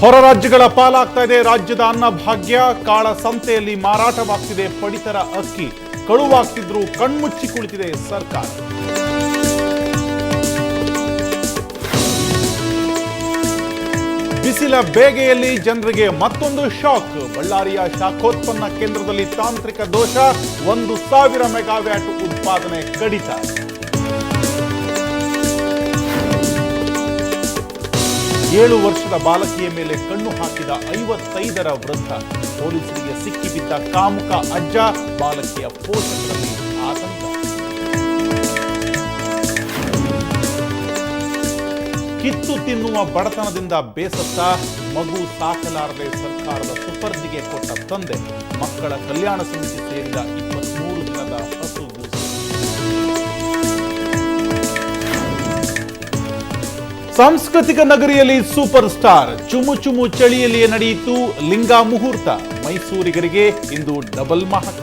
ಹೊರ ರಾಜ್ಯಗಳ ಪಾಲಾಗ್ತಾ ಇದೆ ರಾಜ್ಯದ ಅನ್ನಭಾಗ್ಯ. ಕಾಳಸಂತೆಯಲ್ಲಿ ಮಾರಾಟವಾಗ್ತಿದೆ ಪಡಿತರ ಅಕ್ಕಿ. ಕಳುವಾಗ್ತಿದ್ರು ಕಣ್ಮುಚ್ಚಿ ಕುಳಿತಿದೆ ಸರ್ಕಾರ. ಬಿಸಿಲ ಬೇಗೆಯಲ್ಲಿ ಜನರಿಗೆ ಮತ್ತೊಂದು ಶಾಕ್. ಬಳ್ಳಾರಿಯ ಶಾಖೋತ್ಪನ್ನ ಕೇಂದ್ರದಲ್ಲಿ ತಾಂತ್ರಿಕ ದೋಷ. 1,000 ಮೆಗಾವ್ಯಾಟ್ ಉತ್ಪಾದನೆ ಕಡಿತ. ಏಳು ವರ್ಷದ ಬಾಲಕಿಯ ಮೇಲೆ ಕಣ್ಣು ಹಾಕಿದ 55ರ ವೃದ್ಧ. ಪೊಲೀಸರಿಗೆ ಸಿಕ್ಕಿಬಿದ್ದ ಕಾಮುಕ ಅಜ್ಜ. ಬಾಲಕಿಯ ಪೋಷಕರಲ್ಲಿ ಆತಂಕ. ಕಿತ್ತು ತಿನ್ನುವ ಬಡತನದಿಂದ ಬೇಸತ್ತ ಮಗು ಸಾಕಲಾರದೆ ಸರ್ಕಾರದ ಸುಪರ್ದಿಗೆ ಕೊಟ್ಟ ತಂದೆ. ಮಕ್ಕಳ ಕಲ್ಯಾಣ ಸಮಿತಿ ಸೇರಿದ 23 ದಿನದ ಹಸು. ಸಾಂಸ್ಕೃತಿಕ ನಗರಿಯಲ್ಲಿ ಸೂಪರ್ ಸ್ಟಾರ್. ಚುಮು ಚುಮು ಚಳಿಯಲ್ಲಿಯೇ ನಡೆಯಿತು ಲಿಂಗ ಮುಹೂರ್ತ. ಮೈಸೂರಿಗರಿಗೆ ಇಂದು ಡಬಲ್ ಮಹಕ.